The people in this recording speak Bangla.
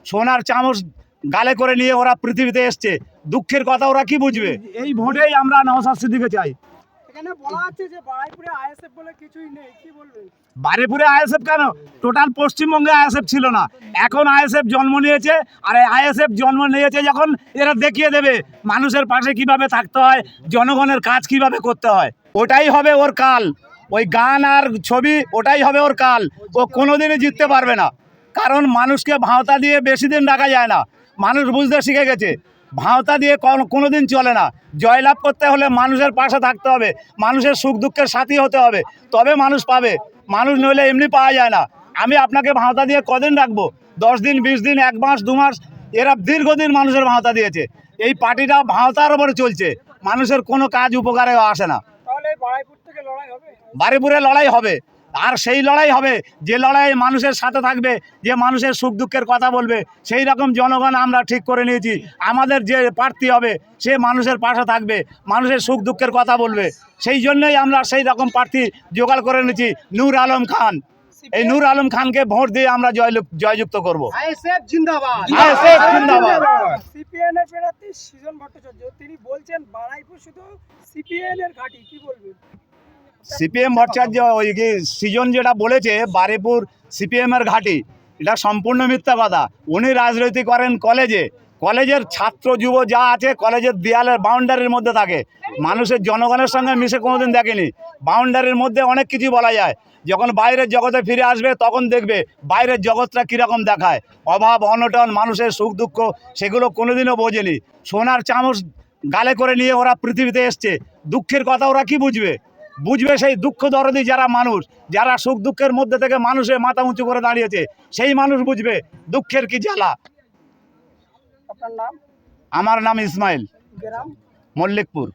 সোনার চামচ গালে করে নিয়ে ওরা পৃথিবীতে এসছে, দুঃখের কথা ওরা কি বুঝবে? এই ভোটেই আমরা নওশাদ সিদ্দিকীকে চাই। এখানে বলা হচ্ছে যে বারুইপুরে আইএসএফ বলে কিছুই নেই, কি বলবেন? বারুইপুরে আইএসএফ কেন, টোটাল পশ্চিমবঙ্গে আইএসএফ ছিল না, এখন আইএসএফ জন্ম নিয়েছে। আর আইএসএফ জন্ম নিয়েছে যখন এরা দেখিয়ে দেবে মানুষের পাশে কিভাবে থাকতে হয়, জনগণের কাজ কিভাবে করতে হয়, ওটাই হবে ওর কাল। ওই গান আর ছবি ওটাই হবে ওর কাল। ও কোনোদিনই জিততে পারবে না, কারণ মানুষকে ভাঁওতা দিয়ে বেশি দিন রাখা যায় না। মানুষ বুঝতে শিখে গেছে ভাঁওতা দিয়ে কোনোদিন চলে না। জয়লাভ করতে হলে মানুষের পাশে থাকতে হবে, মানুষের সুখ দুঃখের সাথী হতে হবে, তবে মানুষ পাবে। মানুষ নইলে এমনি পাওয়া যায় না। আমি আপনাকে ভাঁওতা দিয়ে কদিন রাখবো? 10 দিন, 20 দিন, 1 মাস, 2 মাস, এরা দীর্ঘদিন মানুষের ভাঁওতা দিয়েছে। এই পার্টিটা ভাঁওতার উপরে চলছে, মানুষের কোনো কাজ উপকারে আসে না। তাহলে বারুইপুর থেকে লড়াই হবে? বারুইপুরে লড়াই হবে, আর সেই লড়াই হবে যে লড়াই মানুষের সাথে থাকবে, যে মানুষের সুখ দুঃখের কথা বলবে। সেই রকম জনগণ আমরা ঠিক করে নিয়েছি। আমাদের যে প্রার্থী হবে সে মানুষের পাশে থাকবে, মানুষের সুখ দুঃখের কথা বলবে। সেই জন্যই আমরা সেই রকম প্রার্থী জোগাড় করে নিয়েছি, নূর আলম খান। এই নূর আলম খানকে ভোট দিয়ে আমরা জয়যুক্ত করবো। আইএসএফ জিন্দাবাদ। আইএসএফ জিন্দাবাদ। সিপিএন এর প্রার্থী সৃজন ভট্টাচার্য, তিনি বলছেন বারুইপুর শুধু সিপিএন এর ঘাঁটি, কি বলবেন? সিপিএম ভট্টাচার্য ওই যে সৃজন যেটা বলেছে বারুইপুর সিপিএম এর ঘাঁটি, এটা সম্পূর্ণ মিথ্যা কথা। উনি রাজনীতি করেন কলেজে, কলেজের ছাত্র যুব যা আছে কলেজের দেয়ালের বাউন্ডারির মধ্যে থাকে, মানুষের জনগণের সঙ্গে মিশে কোনোদিন দেখেনি। বাউন্ডারির মধ্যে অনেক কিছু বলা যায়, যখন বাইরের জগতে ফিরে আসবে তখন দেখবে বাইরের জগৎটা কীরকম দেখায়। অভাব অনটন, মানুষের সুখ দুঃখ, সেগুলো কোনোদিনও বোঝেনি। সোনার চামচ গালে করে নিয়ে ওরা পৃথিবীতে এসছে, দুঃখের কথা ওরা কি বুঝবে? বুঝবে সেই দুঃখ দরদি যারা মানুষ, যারা সুখ দুঃখের মধ্যে থেকে মানুষের মাথা উঁচু করে দাঁড়িয়েছে, সেই মানুষ বুঝবে দুঃখের কি জ্বালা। আপনার নাম? আমার নাম ইসমাইল, গ্রাম? মল্লিকপুর।